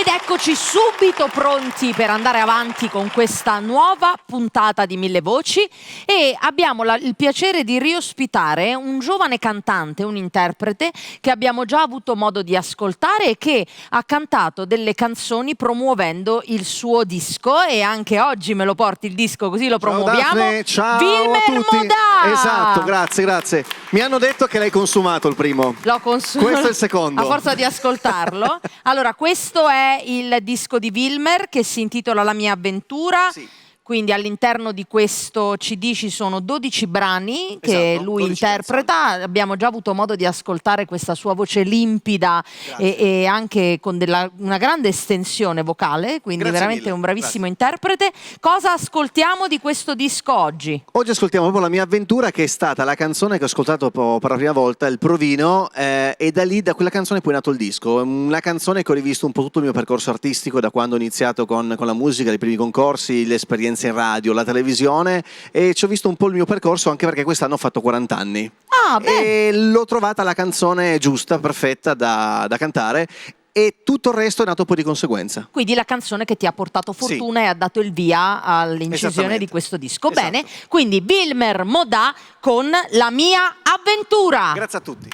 Ed eccoci subito pronti per andare avanti con questa nuova puntata di Mille Voci e abbiamo il piacere di riospitare un giovane cantante, un interprete che abbiamo già avuto modo di ascoltare e che ha cantato delle canzoni promuovendo il suo disco, e anche oggi me lo porti il disco così lo promuoviamo. Ciao Daphne, ciao Wilmer a tutti. Modà! Esatto, grazie. Mi hanno detto che l'hai consumato il primo. L'ho consumato. Questo è il secondo. A forza di ascoltarlo. Allora, questo è il disco di Wilmer che si intitola La mia avventura. Sì. Quindi all'interno di questo CD ci sono 12 brani che Esatto, lui 12 interpreta. canzoni. Abbiamo già avuto modo di ascoltare questa sua voce limpida e anche con una grande estensione vocale, quindi Grazie veramente mille, un bravissimo interprete. Cosa ascoltiamo di questo disco oggi? Oggi ascoltiamo proprio La mia avventura, che è stata la canzone che ho ascoltato per la prima volta, il provino, e da quella canzone poi è nato il disco. Una canzone che ho rivisto un po' tutto il mio percorso artistico da quando ho iniziato con la musica, i primi concorsi, le esperienze in radio, la televisione, e ci ho visto un po' il mio percorso, anche perché quest'anno ho fatto 40 anni. Ah, beh. E l'ho trovata la canzone giusta, perfetta da cantare, e tutto il resto è nato poi di conseguenza. Quindi la canzone che ti ha portato fortuna e ha dato il via all'incisione di questo disco. Esatto. Bene, quindi Wilmer Modà con La mia avventura. Grazie a tutti.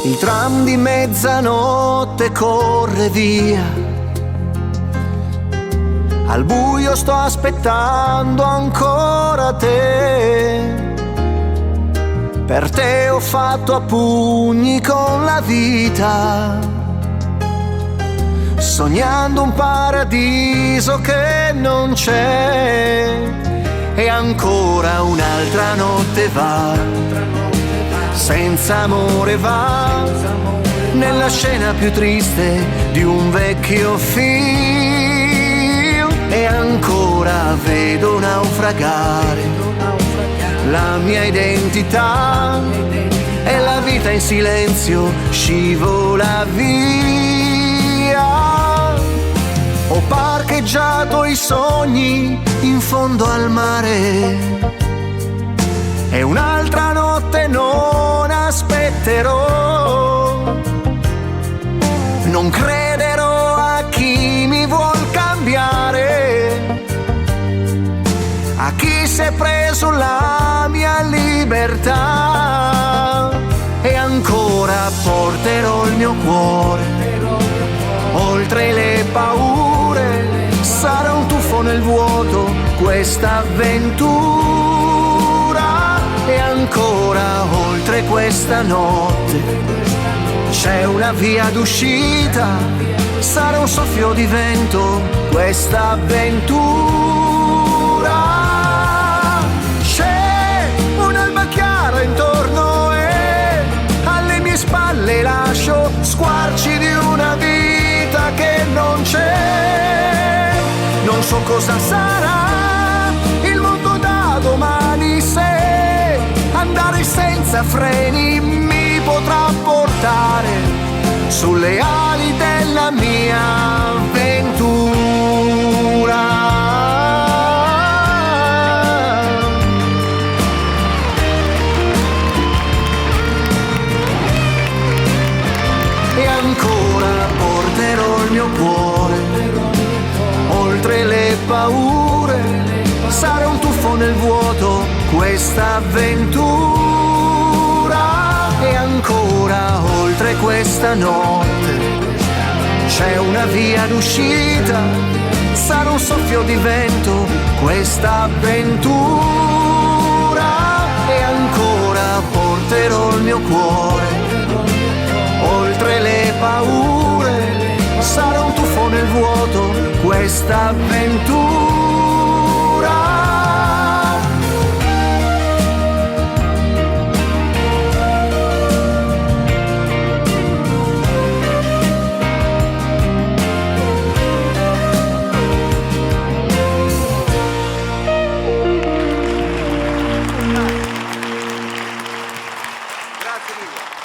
Il tram di mezzanotte corre via, al buio sto aspettando ancora te. Per te ho fatto a pugni con la vita, sognando un paradiso che non c'è. E ancora un'altra notte va, senza amore va, nella scena più triste di un vecchio film. E ancora vedo naufragare la mia identità, e la vita in silenzio scivola via. Ho parcheggiato i sogni in fondo al mare, e un'altra notte non aspetterò. Non crederò a chi mi vuol cambiare, a chi si è preso la mia libertà. E ancora porterò il mio cuore oltre le paure. Sarà un tuffo nel vuoto questa avventura. E ancora oltre questa notte c'è una via d'uscita. Sarà un soffio di vento questa avventura. C'è un'alba chiara intorno e alle mie spalle lascio squarci di una vita che non c'è. Non so cosa sarà il mondo da domani, se andare senza freni mi potrà portare sulle ali della mia avventura. E ancora porterò il mio cuore oltre le paure. Sarà un tuffo nel vuoto questa avventura. E ancora oltre questa notte c'è una via d'uscita. Sarà un soffio di vento questa avventura. E ancora porterò il mio cuore oltre le paure. Sarà un tuffo nel vuoto questa avventura.